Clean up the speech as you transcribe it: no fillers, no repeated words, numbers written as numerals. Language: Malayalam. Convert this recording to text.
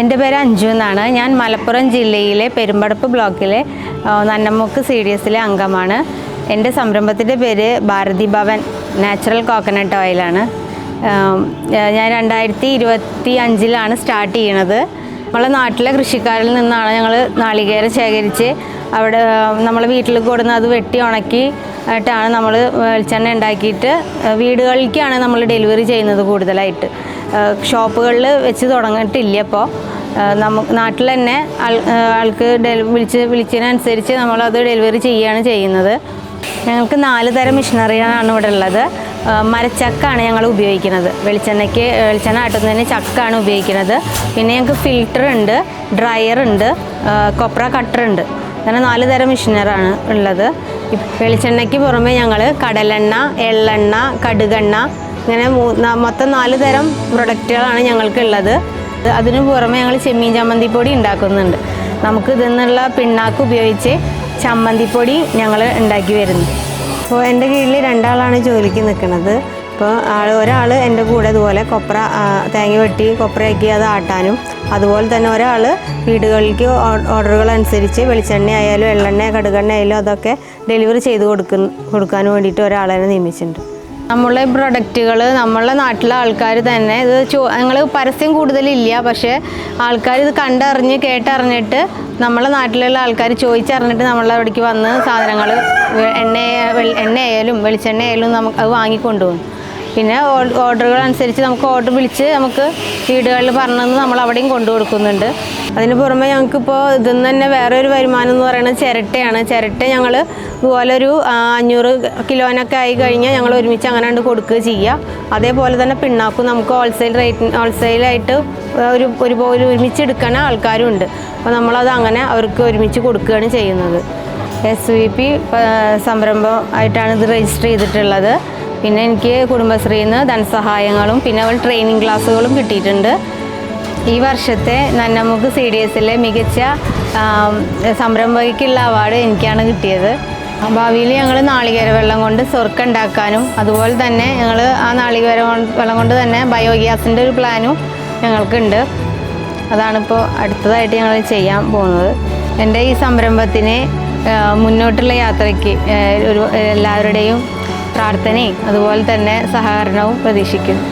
എൻ്റെ പേര് അഞ്ജു എന്നാണ്. ഞാൻ മലപ്പുറം ജില്ലയിലെ പെരുമ്പടപ്പ് ബ്ലോക്കിലെ നന്നമുക്ക് CDSലെ അംഗമാണ്. എൻ്റെ സംരംഭത്തിൻ്റെ പേര് ഭാരതി ഭവൻ നാച്ചുറൽ കോക്കനട്ട് ഓയിലാണ്. ഞാൻ 2025 സ്റ്റാർട്ട് ചെയ്യണത്. നമ്മളെ നാട്ടിലെ കൃഷിക്കാരിൽ നിന്നാണ് ഞങ്ങൾ നാളികേരം ശേഖരിച്ച് അവിടെ നമ്മളെ വീട്ടിൽ കൊടുന്ന് അത് വെട്ടി ഉണക്കി ആയിട്ടാണ് നമ്മൾ വെളിച്ചെണ്ണ ഉണ്ടാക്കിയിട്ട് വീടുകളിലേക്കാണ് നമ്മൾ ഡെലിവറി ചെയ്യുന്നത്. കൂടുതലായിട്ട് ഷോപ്പുകളിൽ വെച്ച് തുടങ്ങിയിട്ടില്ല. അപ്പോൾ നാട്ടിൽ തന്നെ ആൾക്ക് വിളിച്ചതിനനുസരിച്ച് നമ്മളത് ഡെലിവറി ചെയ്യുകയാണ് ചെയ്യുന്നത്. ഞങ്ങൾക്ക് 4 തരം മെഷീനറിയാണ് ഇവിടെ ഉള്ളത്. മരച്ചക്കാണ് ഞങ്ങൾ ഉപയോഗിക്കുന്നത്. വെളിച്ചെണ്ണ ആട്ടുന്നതിന് ചക്കാണ് ഉപയോഗിക്കുന്നത്. പിന്നെ ഞങ്ങൾക്ക് ഫിൽറ്റർ ഉണ്ട്, ഡ്രയർ ഉണ്ട്, കൊപ്ര കട്ടർ ഉണ്ട്. അങ്ങനെ 4 തരം മെഷീനറാണ് ഉള്ളത്. വെളിച്ചെണ്ണയ്ക്ക് പുറമെ ഞങ്ങൾ കടലെണ്ണ, എള്ളെണ്ണ, കടുകെണ്ണ ഇങ്ങനെ മൊത്തം 4 തരം പ്രൊഡക്റ്റുകളാണ് ഞങ്ങൾക്കുള്ളത്. അതിനു പുറമെ ഞങ്ങൾ ചെമ്മീൻ ചമ്മന്തിപ്പൊടി ഉണ്ടാക്കുന്നുണ്ട്. നമുക്ക് ഇതിൽ നിന്നുള്ള പിണ്ണാക്ക് ഉപയോഗിച്ച് ചമ്മന്തിപ്പൊടി ഞങ്ങൾ ഉണ്ടാക്കി വരുന്നു. അപ്പോൾ എൻ്റെ കീഴിൽ 2 ആളാണ് ജോലിക്ക് നിൽക്കുന്നത്. അപ്പോൾ ഒരാൾ എൻ്റെ കൂടെ ഇതുപോലെ തേങ്ങ വെട്ടി കൊപ്രയാക്കി അത് ആട്ടാനും, അതുപോലെ തന്നെ ഒരാൾ വീടുകളിലേക്ക് ഓർഡറുകൾ അനുസരിച്ച് വെളിച്ചെണ്ണ ആയാലും എള്ളെണ്ണ കടുകെണ്ണ ആയാലും അതൊക്കെ ഡെലിവറി ചെയ്ത് കൊടുക്കാനും വേണ്ടിയിട്ട് ഒരാളെ നിയമിച്ചിട്ടുണ്ട്. നമ്മളെ പ്രൊഡക്റ്റുകൾ നമ്മളെ നാട്ടിലെ ആൾക്കാർ തന്നെ ഇത് ഞങ്ങൾ പരസ്യം കൂടുതലില്ല, പക്ഷേ ആൾക്കാർ ഇത് കണ്ടറിഞ്ഞ് കേട്ടറിഞ്ഞിട്ട് നമ്മളെ നാട്ടിലുള്ള ആൾക്കാർ ചോദിച്ചറിഞ്ഞിട്ട് നമ്മളെ അവിടേക്ക് വന്ന് സാധനങ്ങൾ എണ്ണയായാലും വെളിച്ചെണ്ണ ആയാലും നമുക്ക് അത് വാങ്ങിക്കൊണ്ടുപോകും. പിന്നെ ഓർഡറുകൾ അനുസരിച്ച് നമുക്ക് ഓർഡർ വിളിച്ച് നമുക്ക് വീടുകളിൽ പറഞ്ഞെന്ന് നമ്മൾ അവിടെയും കൊണ്ടു കൊടുക്കുന്നുണ്ട്. അതിന് പുറമെ ഞങ്ങൾക്കിപ്പോൾ ഇതിൽ നിന്ന് തന്നെ വേറെ ഒരു വരുമാനം എന്ന് പറയുന്നത് ചിരട്ടയാണ്. ചിരട്ട ഞങ്ങൾ ഇതുപോലെ ഒരു 500 കിലോനൊക്കെ ആയി കഴിഞ്ഞാൽ ഞങ്ങൾ ഒരുമിച്ച് അങ്ങനെ കൊടുക്കുക ചെയ്യുക. അതേപോലെ തന്നെ പിണ്ണാക്കും നമുക്ക് ഹോൾസെയിലായിട്ട് ഒരുമിച്ച് എടുക്കുന്ന ആൾക്കാരും ഉണ്ട്. അപ്പോൾ നമ്മളത് അങ്ങനെ അവർക്ക് ഒരുമിച്ച് കൊടുക്കുകയാണ് ചെയ്യുന്നത്. SVP സംരംഭം ആയിട്ടാണ് ഇത് രജിസ്റ്റർ ചെയ്തിട്ടുള്ളത്. പിന്നെ എനിക്ക് കുടുംബശ്രീയിൽ നിന്ന് ധനസഹായങ്ങളും പിന്നെ ട്രെയിനിങ് ക്ലാസ്സുകളും കിട്ടിയിട്ടുണ്ട്. ഈ വർഷത്തെ നന്നമുക്ക് CDSലെ മികച്ച സംരംഭകയ്ക്കുള്ള അവാർഡ് എനിക്കാണ് കിട്ടിയത്. ഭാവിയിൽ ഞങ്ങൾ നാളികേര വെള്ളം കൊണ്ട് സ്വർക്ക ഉണ്ടാക്കാനും അതുപോലെ തന്നെ ഞങ്ങൾ ആ നാളികേര വെള്ളം കൊണ്ട് തന്നെ ബയോഗ്യാസിൻ്റെ ഒരു പ്ലാനും ഞങ്ങൾക്കുണ്ട്. അതാണിപ്പോൾ അടുത്തതായിട്ട് ഞങ്ങൾ ചെയ്യാൻ പോകുന്നത്. എൻ്റെ ഈ സംരംഭത്തിന് മുന്നോട്ടുള്ള യാത്രയ്ക്ക് എല്ലാവരുടെയും പ്രാർത്ഥനയും അതുപോലെ തന്നെ സഹകരണവും പ്രതീക്ഷിക്കുന്നു.